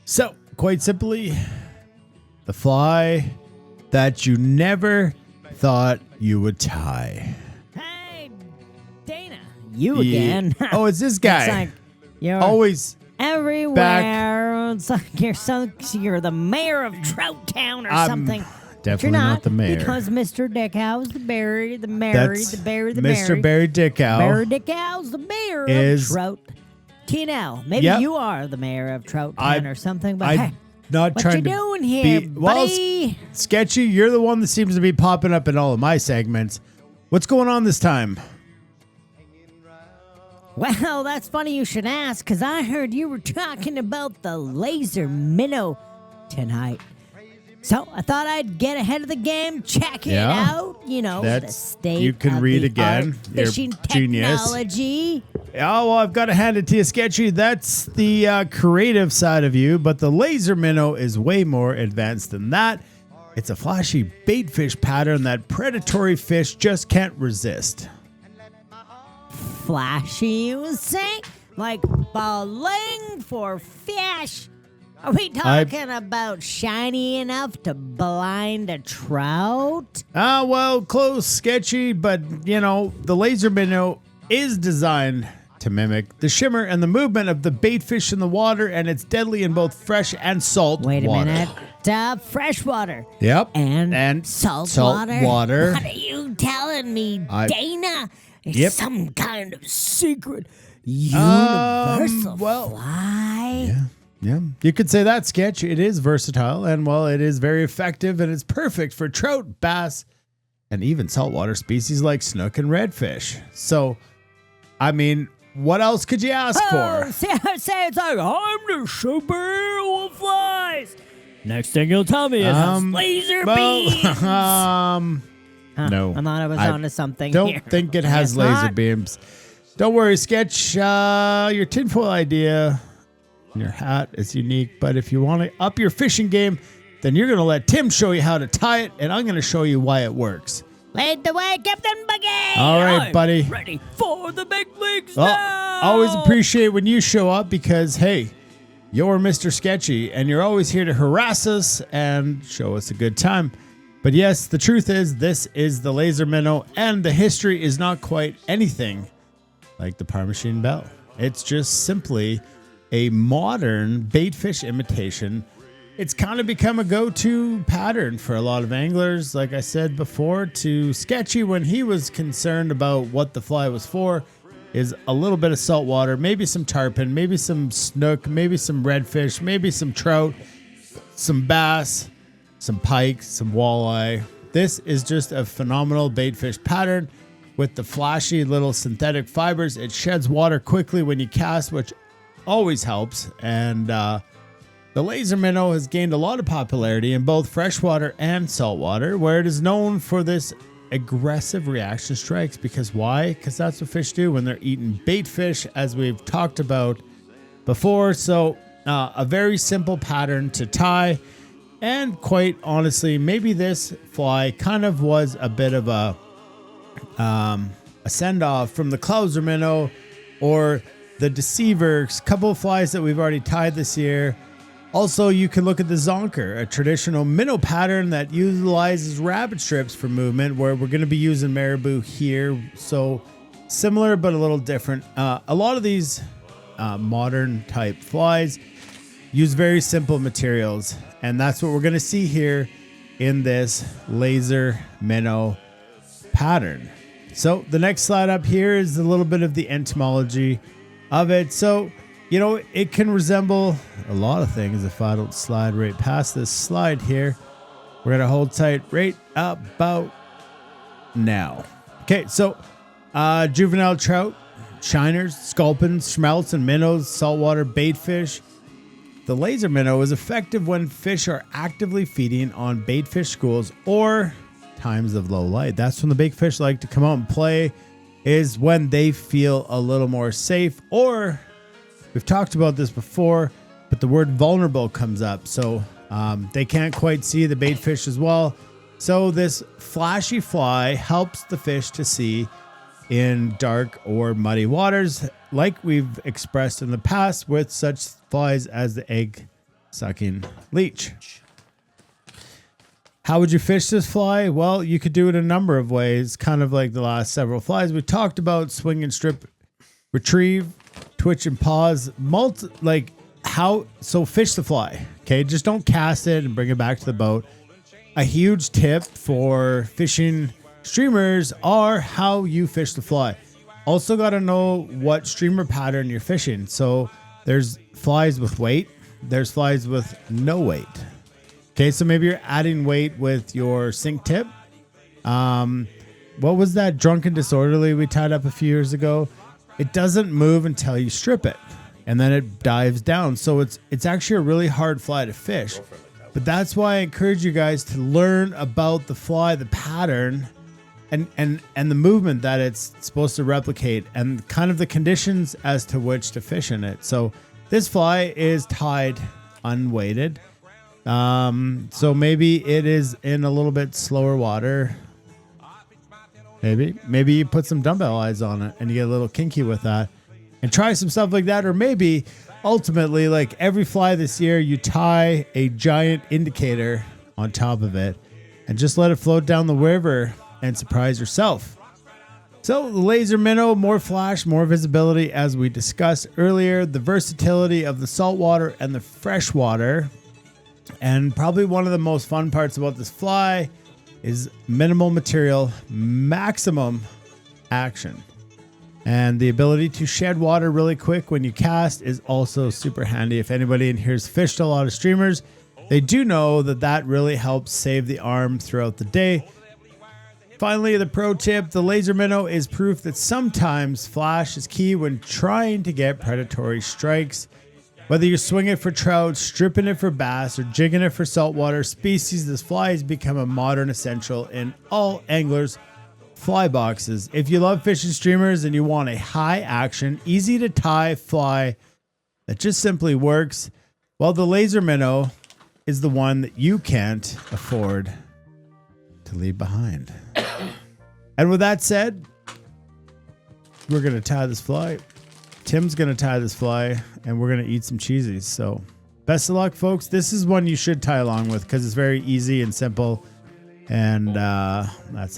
So, quite simply, the fly that you never thought you would tie. Hey, Dana, you again. Oh, it's this guy. It's like you're always everywhere. back. It's like you're the mayor of Trout Town or something. Definitely You're not the mayor. Because Mr. Dickhow's the Barry, the Mary, That's the Barry, the Mr. Mary. Barry Dickow. Barry Dickhow's the mayor of Trout. T&L, maybe you are the mayor of Trout Town or something, but hey, not what trying you to doing here, buddy? Sketchy, you're the one that seems to be popping up in all of my segments. What's going on this time? Well, that's funny you should ask, because I heard you were talking about the Laser Minnow tonight. So I thought I'd get ahead of the game, check it out. You know, the state you can of read the again. art You're fishing genius. technology. Oh, well, I've got to hand it to you, Sketchy. That's the creative side of you, but the Laser Minnow is way more advanced than that. It's a flashy baitfish pattern that predatory fish just can't resist. Flashy, you say? Like bowling for fish? Are we talking about shiny enough to blind a trout? Well, close, Sketchy, but, you know, the Laser Minnow is designed to mimic the shimmer and the movement of the baitfish in the water, and it's deadly in both fresh and salt water. Wait a minute. Freshwater. Yep. And salt water? water. What are you telling me, Dana? It's some kind of secret universal fly? Yeah, you could say that, Sketch. It is versatile, and, well, it is very effective, and it's perfect for trout, bass, and even saltwater species like snook and redfish. So, I mean, what else could you ask for? Say it's like, I'm the superhero of flies. Next thing you'll tell me is laser beams. No. I thought I was onto something Don't here. think it has laser beams. Don't worry, Sketch. Your tinfoil idea and your hat is unique, but if you want to up your fishing game, then you're going to let Tim show you how to tie it, and I'm going to show you why it works. Lead the way, Captain Buggy! All right, buddy. Ready for the big leagues Well, now! always appreciate when you show up because, hey, you're Mr. Sketchy, and you're always here to harass us and show us a good time. But yes, the truth is, this is the Laser Minnow, and the history is not quite anything like the Parmesan Belle. It's just simply a modern baitfish imitation. It's kind of become a go-to pattern for a lot of anglers. Like I said before, to Sketchy, when he was concerned about what the fly was for, is a little bit of salt water, maybe some tarpon, maybe some snook, maybe some redfish, maybe some trout, some bass, some pike, some walleye. This is just a phenomenal baitfish pattern with the flashy little synthetic fibers. It sheds water quickly when you cast, which always helps. And the Laser Minnow has gained a lot of popularity in both freshwater and saltwater, where it is known for this aggressive reaction strikes. Because why? Because that's what fish do when they're eating bait fish, as we've talked about before. So a very simple pattern to tie. And quite honestly, maybe this fly kind of was a bit of a send-off from the Laser Minnow or the Deceiver, a couple of flies that we've already tied this year. Also, you can look at the Zonker, a traditional minnow pattern that utilizes rabbit strips for movement, where we're going to be using marabou here. So similar, but a little different. A lot of these modern type flies use very simple materials, and that's what we're going to see here in this Laser Minnow pattern. So the next slide up here is a little bit of the entomology of it. So, you know, it can resemble a lot of things. If I don't slide right past this slide here, we're going to hold tight right about now. Okay, so juvenile trout, shiners, sculpins, smelts, and minnows, saltwater baitfish. The Laser Minnow is effective when fish are actively feeding on baitfish schools or times of low light. That's when the big fish like to come out and play, is when they feel a little more safe, or we've talked about this before, but the word vulnerable comes up. So they can't quite see the bait fish as well. So this flashy fly helps the fish to see in dark or muddy waters, like we've expressed in the past with such flies as the egg sucking leech. How would you fish this fly? Well, you could do it a number of ways, kind of like the last several flies we talked about: swing and strip, retrieve, twitch and pause, so fish the fly. Okay, just don't cast it and bring it back to the boat. A huge tip for fishing streamers are how you fish the fly. Also got to know what streamer pattern you're fishing. So there's flies with weight, there's flies with no weight. Okay, so maybe you're adding weight with your sink tip. What was that drunken disorderly we tied up a few years ago? It doesn't move until you strip it, and then it dives down. So it's actually a really hard fly to fish. But that's why I encourage you guys to learn about the fly, the pattern, and the movement that it's supposed to replicate, and kind of the conditions as to which to fish in it. So this fly is tied unweighted. So maybe it is in a little bit slower water. Maybe you put some dumbbell eyes on it and you get a little kinky with that and try some stuff like that. Or maybe ultimately, like every fly this year, you tie a giant indicator on top of it and just let it float down the river and surprise yourself. So the laser minnow, more flash, more visibility, as we discussed earlier, the versatility of the saltwater and the freshwater. And probably one of the most fun parts about this fly is minimal material, maximum action. And the ability to shed water really quick when you cast is also super handy. If anybody in here has fished a lot of streamers, they do know that that really helps save the arm throughout the day. Finally, the pro tip, the laser minnow is proof that sometimes flash is key when trying to get predatory strikes. Whether you're swinging it for trout, stripping it for bass, or jigging it for saltwater species, this fly has become a modern essential in all anglers' fly boxes. If you love fishing streamers and you want a high action, easy to tie fly that just simply works, well, the laser minnow is the one that you can't afford to leave behind. And with that said, we're going to tie this fly. Tim's going to tie this fly, and we're going to eat some cheesies. So best of luck, folks. This is one you should tie along with because it's very easy and simple. And that's how